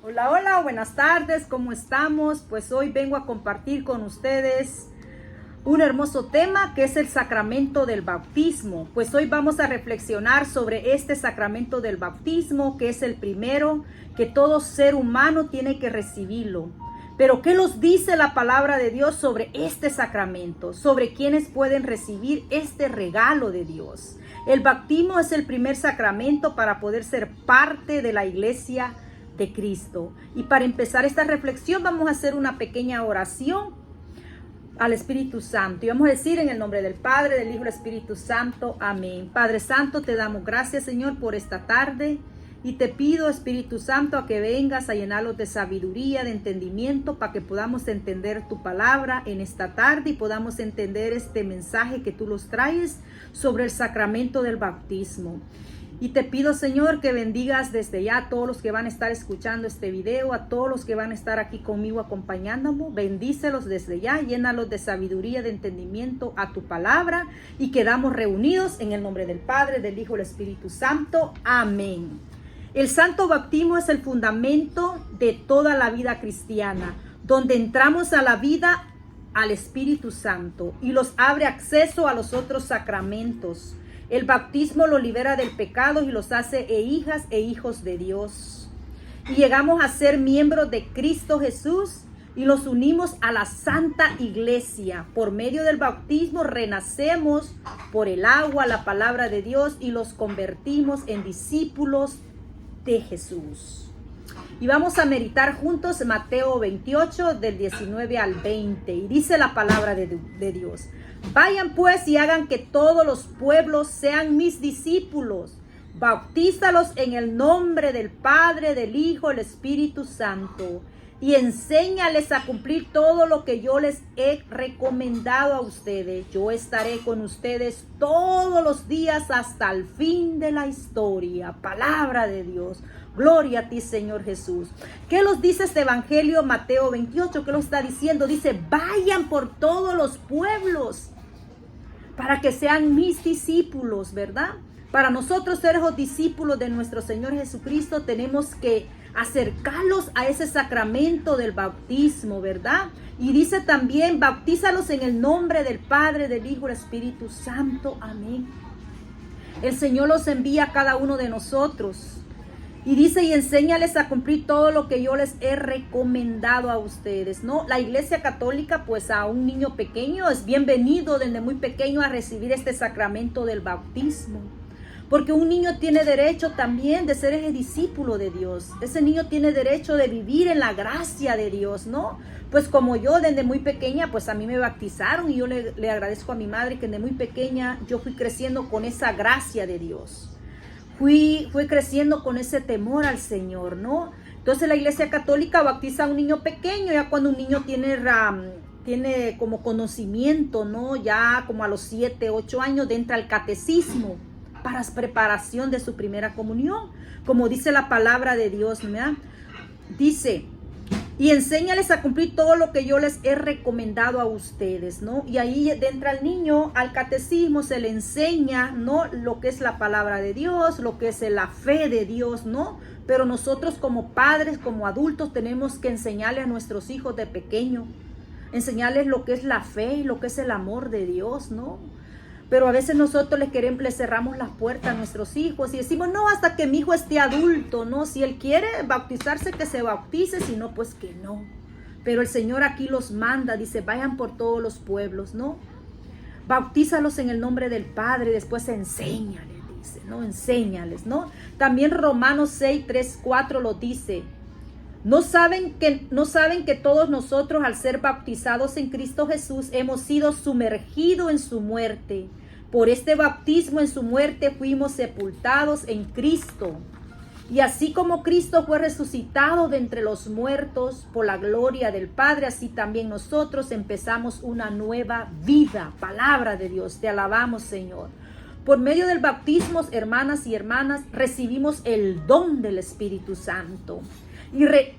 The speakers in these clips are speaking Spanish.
Hola, hola, buenas tardes, ¿cómo estamos? Pues hoy vengo a compartir con ustedes un hermoso tema que es el sacramento del bautismo. Pues hoy vamos a reflexionar sobre este sacramento del bautismo, que es el primero que todo ser humano tiene que recibirlo. Pero ¿qué nos dice la palabra de Dios sobre este sacramento? Sobre quienes pueden recibir este regalo de Dios. El bautismo es el primer sacramento para poder ser parte de la iglesia de Cristo. Y para empezar esta reflexión vamos a hacer una pequeña oración al Espíritu Santo y vamos a decir en el nombre del Padre, del Hijo y del Espíritu Santo, amén. Padre Santo, te damos gracias, Señor, por esta tarde y te pido, Espíritu Santo, a que vengas a llenarlos de sabiduría, de entendimiento, para que podamos entender tu palabra en esta tarde y podamos entender este mensaje que tú nos traes sobre el sacramento del bautismo. Y te pido, Señor, que bendigas desde ya a todos los que van a estar escuchando este video, a todos los que van a estar aquí conmigo acompañándome. Bendícelos desde ya, llénalos de sabiduría, de entendimiento a tu palabra y quedamos reunidos en el nombre del Padre, del Hijo y del Espíritu Santo. Amén. El santo bautismo es el fundamento de toda la vida cristiana, donde entramos a la vida al Espíritu Santo y los abre acceso a los otros sacramentos. El bautismo los libera del pecado y los hace hijas e hijos de Dios. Y llegamos a ser miembros de Cristo Jesús y los unimos a la Santa Iglesia. Por medio del bautismo renacemos por el agua, la palabra de Dios, y los convertimos en discípulos de Jesús. Y vamos a meditar juntos Mateo 28 del 19 al 20. Y dice la palabra de Dios: vayan pues y hagan que todos los pueblos sean mis discípulos. Bautízalos en el nombre del Padre, del Hijo y del Espíritu Santo. Y enséñales a cumplir todo lo que yo les he recomendado a ustedes. Yo estaré con ustedes todos los días hasta el fin de la historia. Palabra de Dios. Gloria a ti, Señor Jesús. ¿Qué nos dice este evangelio Mateo 28? ¿Qué nos está diciendo? Dice: vayan por todos los pueblos para que sean mis discípulos, ¿verdad? Para nosotros ser los discípulos de nuestro Señor Jesucristo tenemos que acercarlos a ese sacramento del bautismo, ¿verdad? Y dice también: bautízalos en el nombre del Padre, del Hijo y del Espíritu Santo. Amén. El Señor los envía a cada uno de nosotros. Y dice: y enséñales a cumplir todo lo que yo les he recomendado a ustedes, ¿no? La Iglesia Católica, pues a un niño pequeño es bienvenido desde muy pequeño a recibir este sacramento del bautismo. Porque un niño tiene derecho también de ser el discípulo de Dios. Ese niño tiene derecho de vivir en la gracia de Dios, ¿no? Pues como yo desde muy pequeña, pues a mí me bautizaron y yo le agradezco a mi madre que desde muy pequeña yo fui creciendo con esa gracia de Dios. Fui creciendo con ese temor al Señor, ¿no? Entonces la Iglesia Católica bautiza a un niño pequeño, ya cuando un niño tiene como conocimiento, ¿no? Ya como a los 7, 8 años entra al catecismo para preparación de su primera comunión, como dice la palabra de Dios, ¿verdad? Dice: y enséñales a cumplir todo lo que yo les he recomendado a ustedes, ¿no? Y ahí entra el niño al catecismo, se le enseña, ¿no? Lo que es la palabra de Dios, lo que es la fe de Dios, ¿no? Pero nosotros como padres, como adultos, tenemos que enseñarles a nuestros hijos de pequeño, enseñarles lo que es la fe y lo que es el amor de Dios, ¿no? Pero a veces nosotros le cerramos las puertas a nuestros hijos y decimos: no, hasta que mi hijo esté adulto, ¿no? Si él quiere bautizarse, que se bautice, si no, pues que no. Pero el Señor aquí los manda, dice: vayan por todos los pueblos, ¿no? Bautízalos en el nombre del Padre, después enséñales, dice, ¿no? Enséñales, ¿no? También Romanos 6, 3, 4 lo dice: ¿No saben que todos nosotros, al ser bautizados en Cristo Jesús, hemos sido sumergidos en su muerte? Por este bautismo en su muerte fuimos sepultados en Cristo. Y así como Cristo fue resucitado de entre los muertos por la gloria del Padre, así también nosotros empezamos una nueva vida. Palabra de Dios, te alabamos, Señor. Por medio del bautismo, hermanas y hermanas, recibimos el don del Espíritu Santo.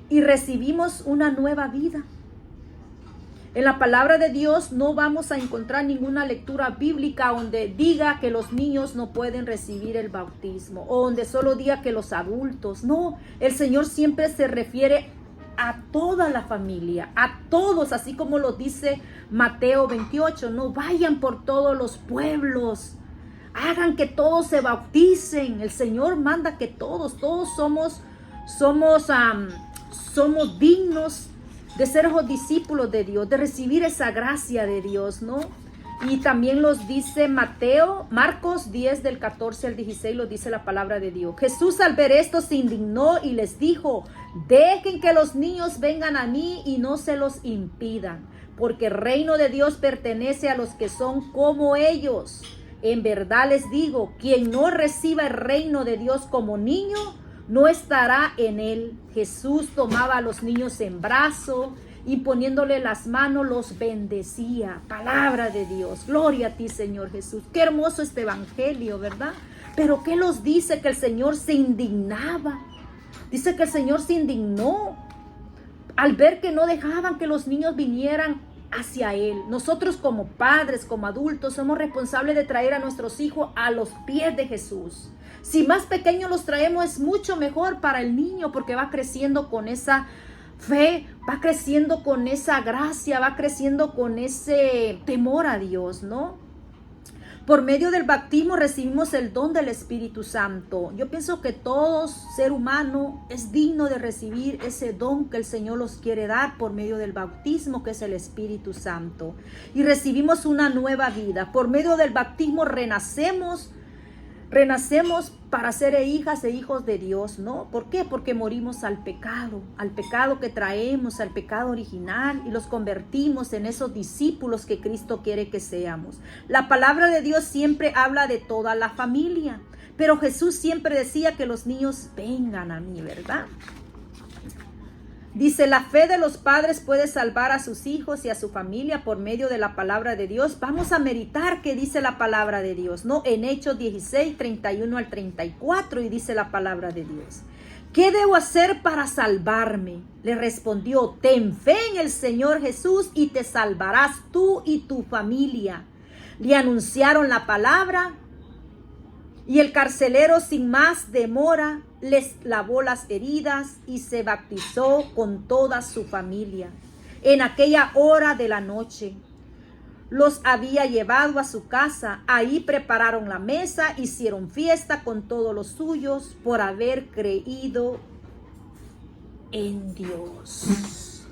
Y recibimos una nueva vida. En la palabra de Dios no vamos a encontrar ninguna lectura bíblica donde diga que los niños no pueden recibir el bautismo o donde solo diga que los adultos. No, el Señor siempre se refiere a toda la familia, a todos, así como lo dice Mateo 28. No vayan por todos los pueblos, hagan que todos se bauticen. El Señor manda que todos somos dignos de ser los discípulos de Dios, de recibir esa gracia de Dios, ¿no? Y también los dice Marcos 10 del 14 al 16, lo dice la palabra de Dios. Jesús al ver esto se indignó y les dijo: dejen que los niños vengan a mí y no se los impidan, porque el reino de Dios pertenece a los que son como ellos. En verdad les digo, quien no reciba el reino de Dios como niño, no estará en él. Jesús tomaba a los niños en brazo y poniéndole las manos los bendecía. Palabra de Dios. Gloria a ti, Señor Jesús. Qué hermoso este evangelio, ¿verdad? Pero ¿qué los dice? Que el Señor se indignaba. Dice que el Señor se indignó al ver que no dejaban que los niños vinieran hacia Él. Nosotros como padres, como adultos, somos responsables de traer a nuestros hijos a los pies de Jesús. Si más pequeños los traemos, es mucho mejor para el niño, porque va creciendo con esa fe, va creciendo con esa gracia, va creciendo con ese temor a Dios, ¿no? Por medio del bautismo recibimos el don del Espíritu Santo. Yo pienso que todo ser humano es digno de recibir ese don que el Señor los quiere dar por medio del bautismo, que es el Espíritu Santo. Y recibimos una nueva vida. Por medio del bautismo renacemos para ser hijas e hijos de Dios, ¿no? ¿Por qué? Porque morimos al pecado que traemos, al pecado original, y los convertimos en esos discípulos que Cristo quiere que seamos. La palabra de Dios siempre habla de toda la familia, pero Jesús siempre decía que los niños vengan a mí, ¿verdad? Dice, la fe de los padres puede salvar a sus hijos y a su familia por medio de la palabra de Dios. Vamos a meditar qué dice la palabra de Dios, ¿no? En Hechos 16, 31 al 34, y dice la palabra de Dios: ¿qué debo hacer para salvarme? Le respondió: ten fe en el Señor Jesús y te salvarás tú y tu familia. Le anunciaron la palabra y el carcelero sin más demora les lavó las heridas y se bautizó con toda su familia. En aquella hora de la noche los había llevado a su casa. Ahí prepararon la mesa, hicieron fiesta con todos los suyos por haber creído en Dios.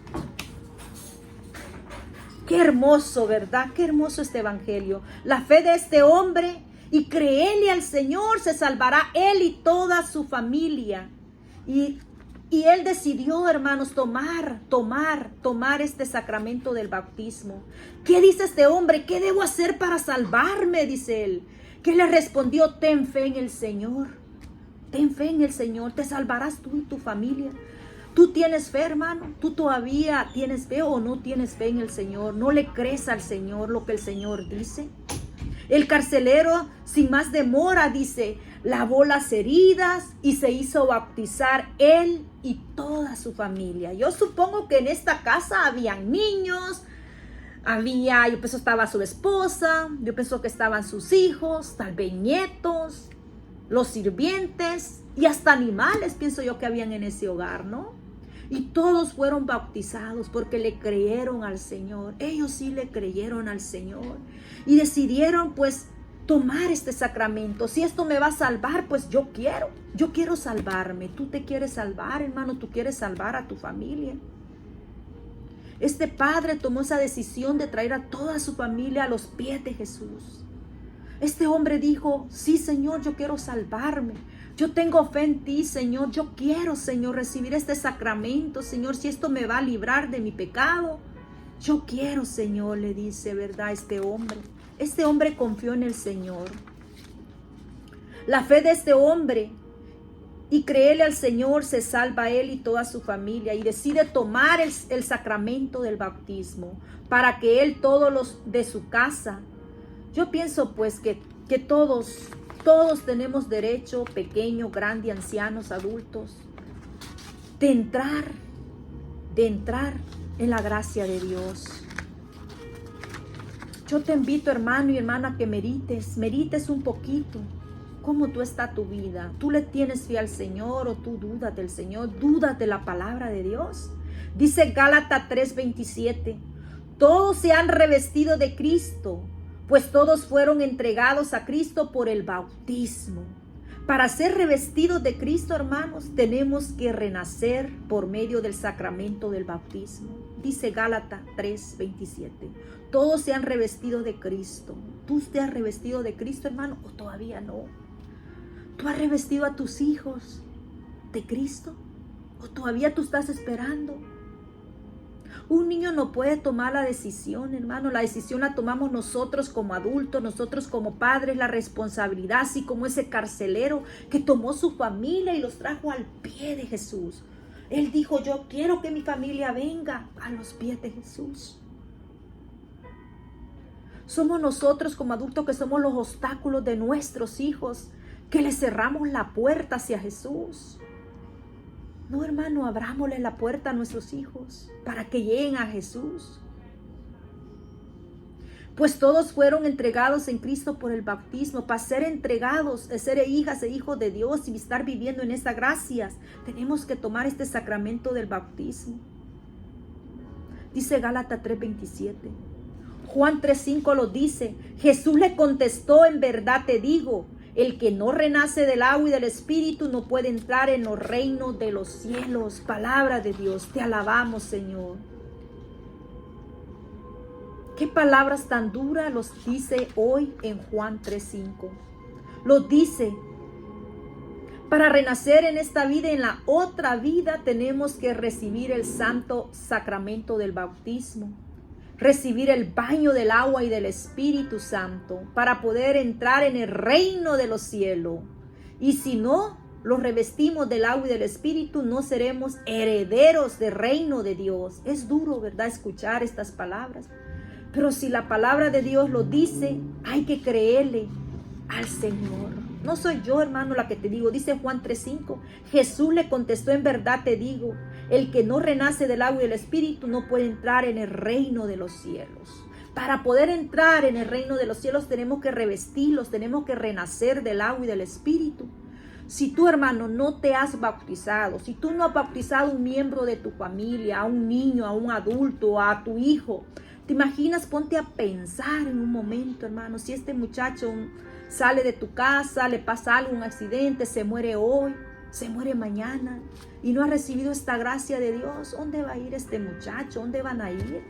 Qué hermoso, ¿verdad? Qué hermoso este evangelio. La fe de este hombre, y créele al Señor, se salvará él y toda su familia. Y él decidió, hermanos, tomar este sacramento del bautismo. ¿Qué dice este hombre? ¿Qué debo hacer para salvarme? Dice él. ¿Qué le respondió? Ten fe en el Señor. Ten fe en el Señor. Te salvarás tú y tu familia. ¿Tú tienes fe, hermano? ¿Tú todavía tienes fe o no tienes fe en el Señor? ¿No le crees al Señor lo que el Señor dice? El carcelero, sin más demora, dice, lavó las heridas y se hizo bautizar él y toda su familia. Yo supongo que en esta casa habían niños, yo pienso estaba su esposa, yo pienso que estaban sus hijos, tal vez nietos, los sirvientes y hasta animales, pienso yo que habían en ese hogar, ¿no? Y todos fueron bautizados porque le creyeron al Señor. Ellos sí le creyeron al Señor. Y decidieron pues tomar este sacramento. Si esto me va a salvar, pues yo quiero salvarme. Tú te quieres salvar, hermano. Tú quieres salvar a tu familia. Este padre tomó esa decisión de traer a toda su familia a los pies de Jesús. Este hombre dijo: sí, Señor, yo quiero salvarme. Yo tengo fe en ti, Señor. Yo quiero, Señor, recibir este sacramento, Señor. Si esto me va a librar de mi pecado, yo quiero, Señor, le dice, ¿verdad? Este hombre confió en el Señor. La fe de este hombre y creerle al Señor se salva a él y toda su familia, y decide tomar el sacramento del bautismo para que él, todos los de su casa. Yo pienso pues que todos tenemos derecho, pequeño, grande, ancianos, adultos, de entrar en la gracia de Dios. Yo te invito, hermano y hermana, a que medites un poquito cómo tú está tu vida. ¿Tú le tienes fe al Señor o tú dudas del Señor? ¿Dudas de la palabra de Dios? Dice Gálatas 3:27, todos se han revestido de Cristo, pues todos fueron entregados a Cristo por el bautismo. Para ser revestidos de Cristo, hermanos, tenemos que renacer por medio del sacramento del bautismo. Dice Gálatas 3:27. Todos se han revestido de Cristo. ¿Tú te has revestido de Cristo, hermano, o todavía no? ¿Tú has revestido a tus hijos de Cristo? ¿O todavía tú estás esperando? Un niño no puede tomar la decisión, hermano. La decisión la tomamos nosotros como adultos, nosotros como padres, la responsabilidad, así como ese carcelero que tomó su familia y los trajo al pie de Jesús. Él dijo, yo quiero que mi familia venga a los pies de Jesús. Somos nosotros como adultos que somos los obstáculos de nuestros hijos, que les cerramos la puerta hacia Jesús. No, hermano, abrámosle la puerta a nuestros hijos para que lleguen a Jesús. Pues todos fueron entregados en Cristo por el bautismo. Para ser entregados, ser hijas e hijos de Dios y estar viviendo en estas gracias, tenemos que tomar este sacramento del bautismo. Dice Gálatas 3:27. Juan 3:5 lo dice. Jesús le contestó, en verdad te digo, el que no renace del agua y del Espíritu no puede entrar en los reinos de los cielos. Palabra de Dios, te alabamos, Señor. ¿Qué palabras tan duras los dice hoy en Juan 3:5? Los dice, para renacer en esta vida y en la otra vida tenemos que recibir el santo sacramento del bautismo. Recibir el baño del agua y del Espíritu Santo para poder entrar en el reino de los cielos. Y si no los revestimos del agua y del Espíritu, no seremos herederos del reino de Dios. Es duro, ¿verdad?, escuchar estas palabras. Pero si la palabra de Dios lo dice, hay que creerle al Señor. No soy yo, hermano, la que te digo. Dice Juan 3:5. Jesús le contestó, en verdad te digo, el que no renace del agua y del Espíritu no puede entrar en el reino de los cielos. Para poder entrar en el reino de los cielos tenemos que revestirlos, tenemos que renacer del agua y del Espíritu. Si tú, hermano, no te has bautizado, si tú no has bautizado a un miembro de tu familia, a un niño, a un adulto, a tu hijo, ¿te imaginas? Ponte a pensar en un momento, hermano, si este muchacho sale de tu casa, le pasa algo, un accidente, se muere hoy, se muere mañana y no ha recibido esta gracia de Dios, ¿dónde va a ir este muchacho? ¿Dónde van a ir?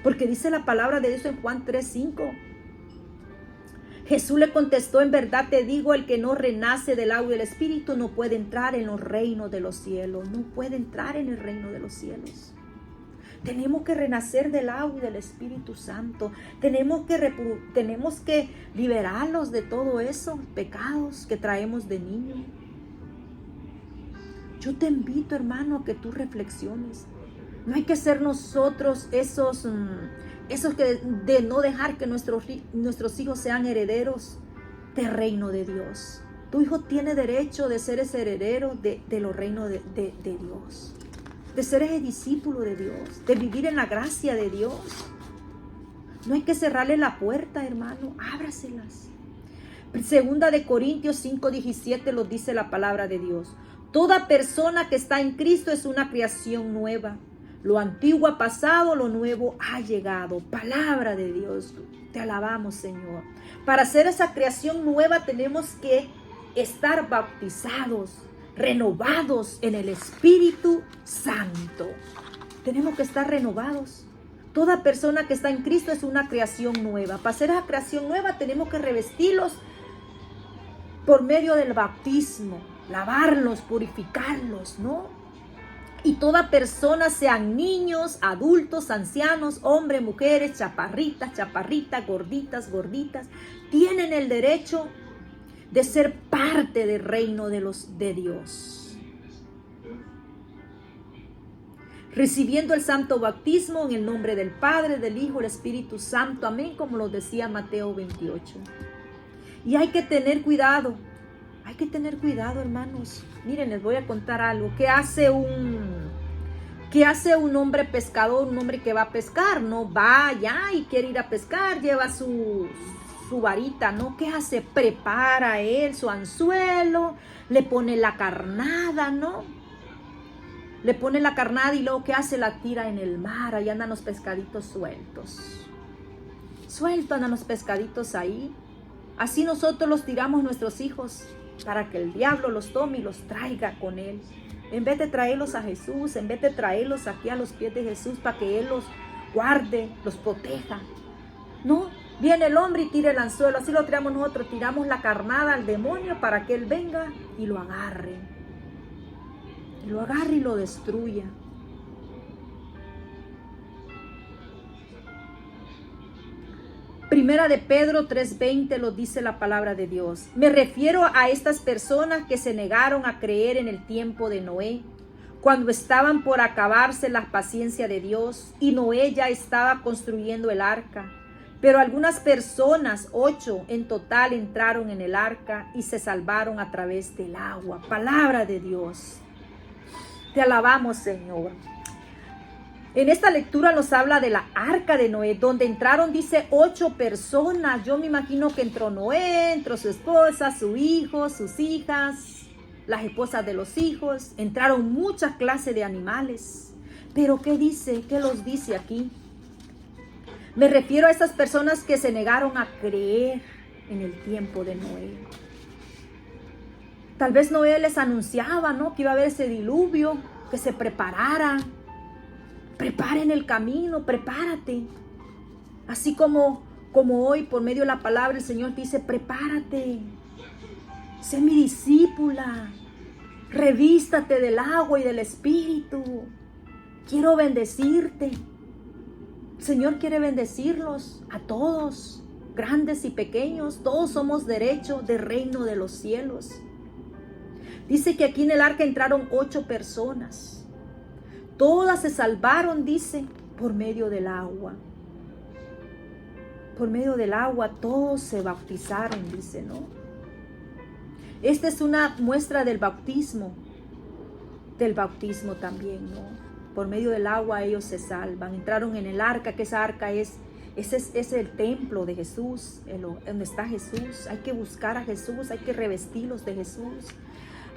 Porque dice la palabra de Dios en Juan 3:5. Jesús le contestó, en verdad te digo, el que no renace del agua y del Espíritu no puede entrar en los reinos de los cielos, no puede entrar en el reino de los cielos. Tenemos que renacer del agua y del Espíritu Santo. Tenemos que liberarlos de todo eso, pecados que traemos de niño. Yo te invito, hermano, a que tú reflexiones. No hay que ser nosotros esos que de no dejar que nuestros hijos sean herederos del reino de Dios. Tu hijo tiene derecho de ser ese heredero de los reinos de Dios. De ser ese discípulo de Dios, de vivir en la gracia de Dios. No hay que cerrarle la puerta, hermano, ábraselas. Segunda de Corintios 5:17 lo dice la palabra de Dios. Toda persona que está en Cristo es una creación nueva. Lo antiguo ha pasado, lo nuevo ha llegado. Palabra de Dios, te alabamos, Señor. Para hacer esa creación nueva tenemos que estar bautizados, renovados en el Espíritu Santo. Tenemos que estar renovados. Toda persona que está en Cristo es una creación nueva. Para hacer esa creación nueva tenemos que revestirlos por medio del bautismo, lavarlos, purificarlos, ¿no? Y toda persona, sean niños, adultos, ancianos, hombres, mujeres, chaparritas, gorditas, tienen el derecho de ser parte del reino de Dios. Recibiendo el santo bautismo en el nombre del Padre, del Hijo, del Espíritu Santo. Amén, como lo decía Mateo 28. Y hay que tener cuidado. Hay que tener cuidado, hermanos. Miren, les voy a contar algo. ¿Qué hace ¿Qué hace un hombre pescador, un hombre que va a pescar? No va allá y quiere ir a pescar, lleva su varita, ¿no? ¿Qué hace? Prepara él su anzuelo, le pone la carnada, ¿no? Le pone la carnada y luego ¿qué hace? La tira en el mar, ahí andan los pescaditos sueltos. Sueltos andan los pescaditos ahí. Así nosotros los tiramos nuestros hijos para que el diablo los tome y los traiga con él. En vez de traerlos a Jesús, en vez de traerlos aquí a los pies de Jesús para que Él los guarde, los proteja. No, viene el hombre y tira el anzuelo, así lo tiramos nosotros, tiramos la carnada al demonio para que Él venga y lo agarre. Y lo agarre y lo destruya. Primera de Pedro 3:20 lo dice la palabra de Dios. Me refiero a estas personas que se negaron a creer en el tiempo de Noé, cuando estaban por acabarse la paciencia de Dios y Noé ya estaba construyendo el arca. Pero algunas personas, 8 en total, entraron en el arca y se salvaron a través del agua. Palabra de Dios. Te alabamos, Señor. En esta lectura nos habla de la arca de Noé, donde entraron, dice, 8 personas. Yo me imagino que entró Noé, entró su esposa, su hijo, sus hijas, las esposas de los hijos. Entraron muchas clases de animales. Pero ¿qué dice? ¿Qué los dice aquí? Me refiero a estas personas que se negaron a creer en el tiempo de Noé. Tal vez Noé les anunciaba, ¿no?, que iba a haber ese diluvio, que se prepararan. Preparen el camino, prepárate. Así como hoy, por medio de la palabra, el Señor dice, prepárate. Sé mi discípula. Revístate del agua y del Espíritu. Quiero bendecirte. El Señor quiere bendecirlos a todos, grandes y pequeños. Todos somos derecho del reino de los cielos. Dice que aquí en el arca entraron 8 personas. Todas se salvaron, dice, por medio del agua. Por medio del agua todos se bautizaron, dice, ¿no? Esta es una muestra del bautismo también, ¿no? Por medio del agua ellos se salvan. Entraron en el arca, que esa arca es el templo de Jesús, donde está Jesús. Hay que buscar a Jesús, hay que revestirlos de Jesús.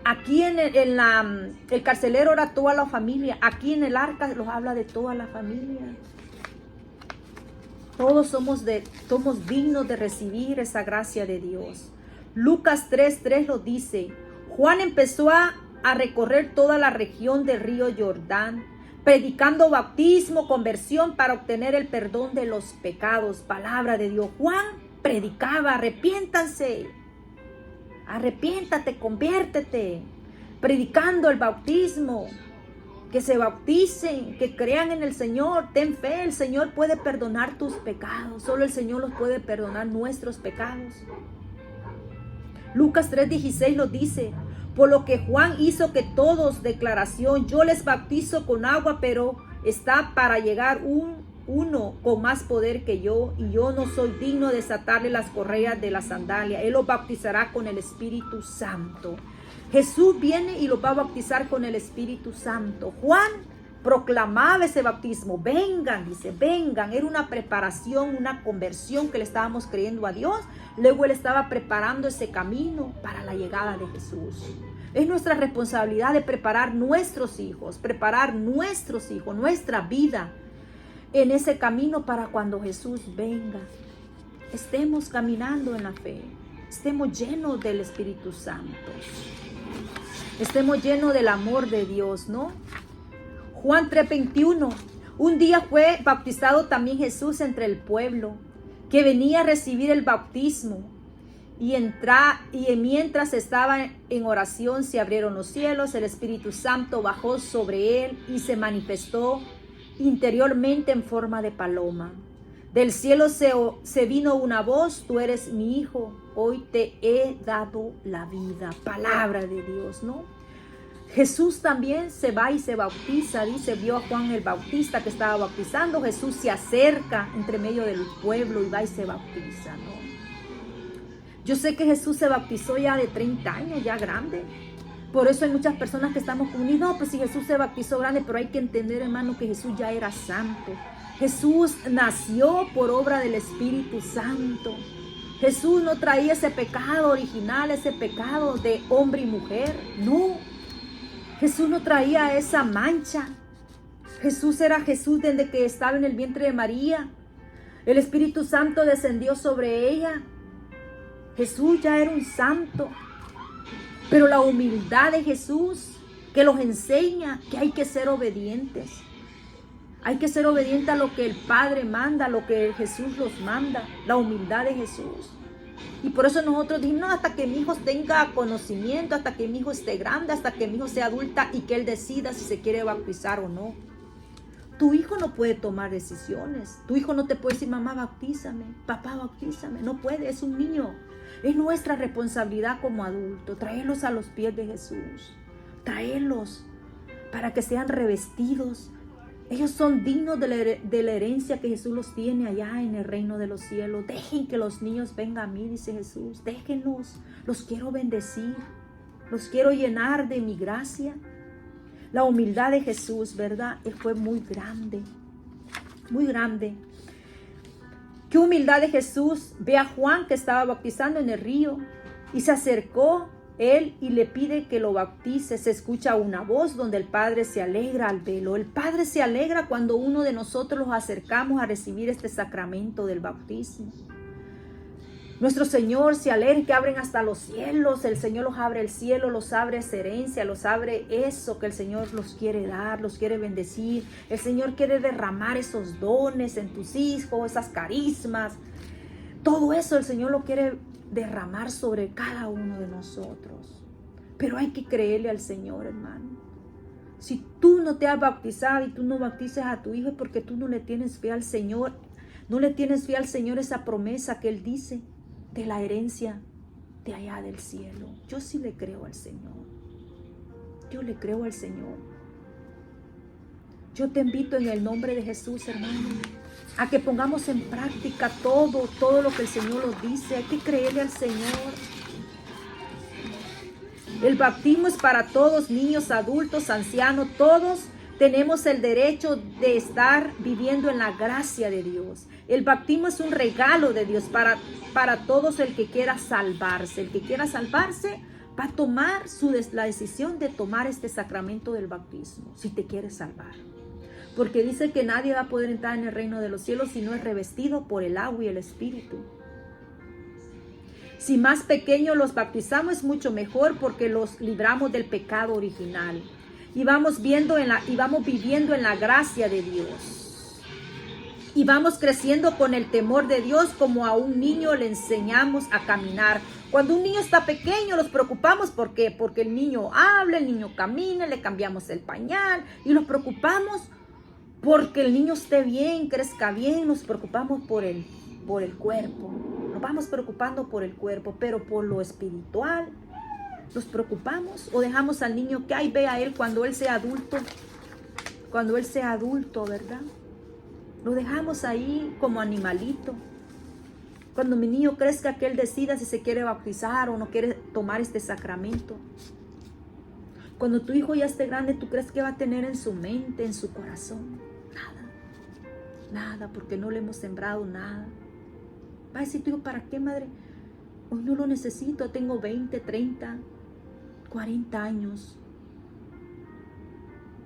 Aquí el carcelero era toda la familia. Aquí en el arca los habla de toda la familia. Todos somos dignos de recibir esa gracia de Dios. Lucas 3:3 lo dice. Juan empezó a recorrer toda la región del río Jordán, predicando bautismo, conversión para obtener el perdón de los pecados. Palabra de Dios. Juan predicaba, arrepiéntanse. Arrepiéntate, conviértete, predicando el bautismo, que se bauticen, que crean en el Señor, ten fe, el Señor puede perdonar tus pecados, solo el Señor los puede perdonar nuestros pecados. Lucas 3:16 lo dice, por lo que Juan hizo que todos declaración, yo les bautizo con agua, pero está para llegar uno con más poder que yo, y yo no soy digno de desatarle las correas de la sandalia. Él los bautizará con el Espíritu Santo. Jesús viene y los va a bautizar con el Espíritu Santo. Juan proclamaba ese bautismo. Vengan, dice, vengan. Era una preparación, una conversión que le estábamos creyendo a Dios. Luego Él estaba preparando ese camino para la llegada de Jesús. Es nuestra responsabilidad de preparar nuestros hijos, nuestra vida en ese camino para cuando Jesús venga. Estemos caminando en la fe. Estemos llenos del Espíritu Santo. Estemos llenos del amor de Dios, ¿no? Juan 3:21. Un día fue bautizado también Jesús entre el pueblo, que venía a recibir el bautismo. Y mientras estaba en oración, se abrieron los cielos, el Espíritu Santo bajó sobre él y se manifestó interiormente en forma de paloma. Del cielo se vino una voz, tú eres mi hijo, hoy te he dado la vida. Palabra de Dios, ¿no? Jesús también se va y se bautiza, dice, vio a Juan el Bautista que estaba bautizando. Jesús se acerca entre medio del pueblo y va y se bautiza, ¿no? Yo sé que Jesús se bautizó ya de 30 años, ya grande. Por eso hay muchas personas que estamos como, no, pues si Jesús se bautizó grande, pero hay que entender, hermano, que Jesús ya era santo. Jesús nació por obra del Espíritu Santo. Jesús no traía ese pecado original, ese pecado de hombre y mujer. No, Jesús no traía esa mancha. Jesús era Jesús desde que estaba en el vientre de María. El Espíritu Santo descendió sobre ella. Jesús ya era un santo. Pero la humildad de Jesús, que los enseña que hay que ser obedientes. Hay que ser obedientes a lo que el Padre manda, a lo que Jesús los manda. La humildad de Jesús. Y por eso nosotros dijimos, no, hasta que mi hijo tenga conocimiento, hasta que mi hijo esté grande, hasta que mi hijo sea adulta y que él decida si se quiere bautizar o no. Tu hijo no puede tomar decisiones. Tu hijo no te puede decir, mamá, bautízame, papá, bautízame. No puede, es un niño. Es nuestra responsabilidad como adultos, traerlos a los pies de Jesús. Traerlos para que sean revestidos. Ellos son dignos de la herencia que Jesús los tiene allá en el reino de los cielos. Dejen que los niños vengan a mí, dice Jesús. Déjenlos, los quiero bendecir. Los quiero llenar de mi gracia. La humildad de Jesús, ¿verdad? Él fue muy grande. Muy grande. Qué humildad de Jesús. Ve a Juan que estaba bautizando en el río y se acercó él y le pide que lo bautice. Se escucha una voz donde el Padre se alegra al verlo. El Padre se alegra cuando uno de nosotros los acercamos a recibir este sacramento del bautismo. Nuestro Señor se alegra que abren hasta los cielos. El Señor los abre el cielo, los abre esa herencia, los abre eso que el Señor los quiere dar, los quiere bendecir. El Señor quiere derramar esos dones en tus hijos, esas carismas. Todo eso el Señor lo quiere derramar sobre cada uno de nosotros. Pero hay que creerle al Señor, hermano. Si tú no te has bautizado y tú no bautizas a tu hijo es porque tú no le tienes fe al Señor. No le tienes fe al Señor esa promesa que Él dice de la herencia de allá del cielo. Yo sí le creo al Señor. Yo le creo al Señor. Yo te invito en el nombre de Jesús, hermano, a que pongamos en práctica todo lo que el Señor nos dice. Hay que creerle al Señor. El bautismo es para todos, niños, adultos, ancianos, todos tenemos el derecho de estar viviendo en la gracia de Dios. El bautismo es un regalo de Dios para todos el que quiera salvarse. El que quiera salvarse va a tomar la decisión de tomar este sacramento del bautismo, si te quieres salvar. Porque dice que nadie va a poder entrar en el reino de los cielos si no es revestido por el agua y el Espíritu. Si más pequeños los bautizamos es mucho mejor porque los libramos del pecado original. Y vamos viviendo en la gracia de Dios. Y vamos creciendo con el temor de Dios como a un niño le enseñamos a caminar. Cuando un niño está pequeño los preocupamos. ¿Por qué? Porque el niño habla, el niño camina, le cambiamos el pañal. Y nos preocupamos porque el niño esté bien, crezca bien. Nos preocupamos por el cuerpo. Nos vamos preocupando por el cuerpo, pero por lo espiritual. ¿Nos preocupamos o dejamos al niño que ahí vea él cuando él sea adulto? Cuando él sea adulto, ¿verdad? Lo dejamos ahí como animalito. Cuando mi niño crezca, que él decida si se quiere bautizar o no quiere tomar este sacramento. Cuando tu hijo ya esté grande, ¿tú crees que va a tener en su mente, en su corazón? Nada, porque no le hemos sembrado nada. Va a decir tu hijo, ¿para qué, madre? Hoy no lo necesito, tengo 20, 30, 40 años.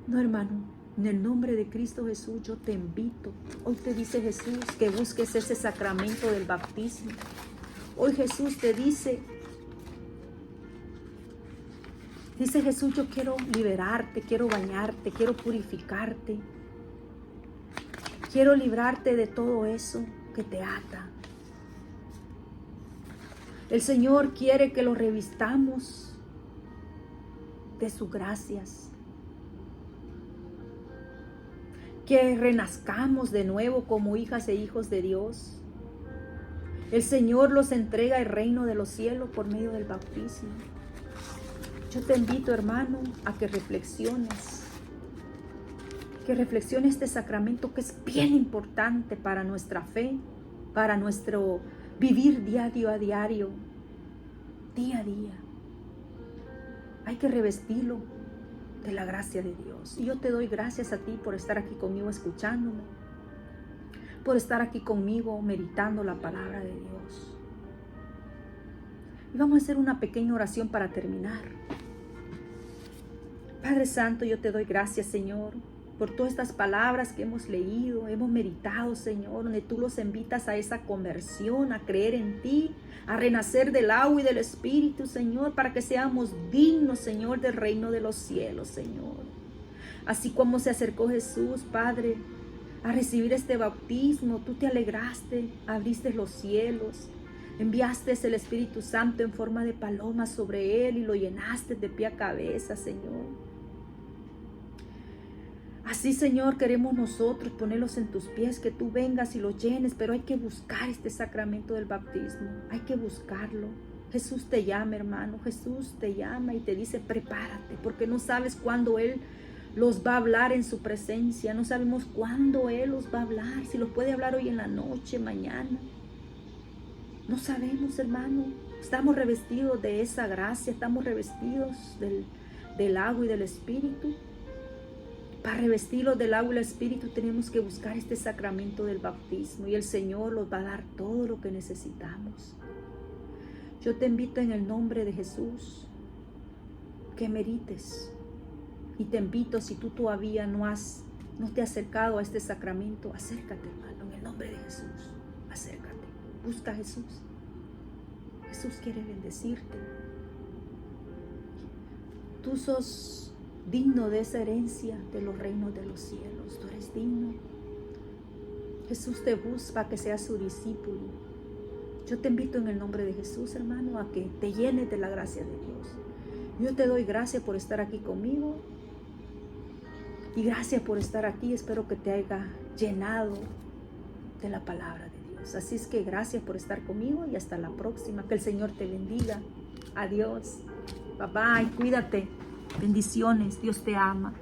No, hermano, en el nombre de Cristo Jesús yo te invito. Hoy te dice Jesús que busques ese sacramento del bautismo. Hoy Jesús te dice Jesús, yo quiero liberarte, quiero bañarte, quiero purificarte. Quiero librarte de todo eso que te ata. El Señor quiere que lo revistamos de sus gracias. Que renazcamos de nuevo como hijas e hijos de Dios. El Señor los entrega el reino de los cielos por medio del bautismo. Yo te invito, hermano, a que reflexiones. Que reflexiones este sacramento que es bien importante para nuestra fe, para nuestro vivir diario a diario, día a día. Hay que revestirlo de la gracia de Dios. Y yo te doy gracias a ti por estar aquí conmigo escuchándome, por estar aquí conmigo meditando la palabra de Dios. Y vamos a hacer una pequeña oración para terminar. Padre Santo, yo te doy gracias, Señor, por todas estas palabras que hemos leído, hemos meditado, Señor, donde tú los invitas a esa conversión, a creer en ti, a renacer del agua y del Espíritu, Señor, para que seamos dignos, Señor, del reino de los cielos, Señor. Así como se acercó Jesús, Padre, a recibir este bautismo, tú te alegraste, abriste los cielos, enviaste el Espíritu Santo en forma de paloma sobre él y lo llenaste de pie a cabeza, Señor. Así, Señor, queremos nosotros ponerlos en tus pies, que tú vengas y los llenes, pero hay que buscar este sacramento del bautismo, hay que buscarlo. Jesús te llama, hermano, Jesús te llama y te dice, prepárate, porque no sabes cuándo Él los va a hablar en su presencia, no sabemos cuándo Él los va a hablar, si los puede hablar hoy en la noche, mañana. No sabemos, hermano, estamos revestidos de esa gracia, estamos revestidos del agua y del Espíritu. Para revestirlos del agua y del Espíritu tenemos que buscar este sacramento del bautismo y el Señor nos va a dar todo lo que necesitamos. Yo te invito en el nombre de Jesús que medites y te invito, si tú todavía no te has acercado a este sacramento, acércate, hermano, en el nombre de Jesús, acércate, busca a Jesús. Jesús quiere bendecirte. Tú sos digno de esa herencia de los reinos de los cielos. Tú eres digno. Jesús te busca para que seas su discípulo. Yo te invito en el nombre de Jesús, hermano, a que te llenes de la gracia de Dios. Yo te doy gracias por estar aquí conmigo. Y gracias por estar aquí. Espero que te haya llenado de la palabra de Dios. Así es que gracias por estar conmigo y hasta la próxima. Que el Señor te bendiga. Adiós. Bye bye. Cuídate. Bendiciones, Dios te ama.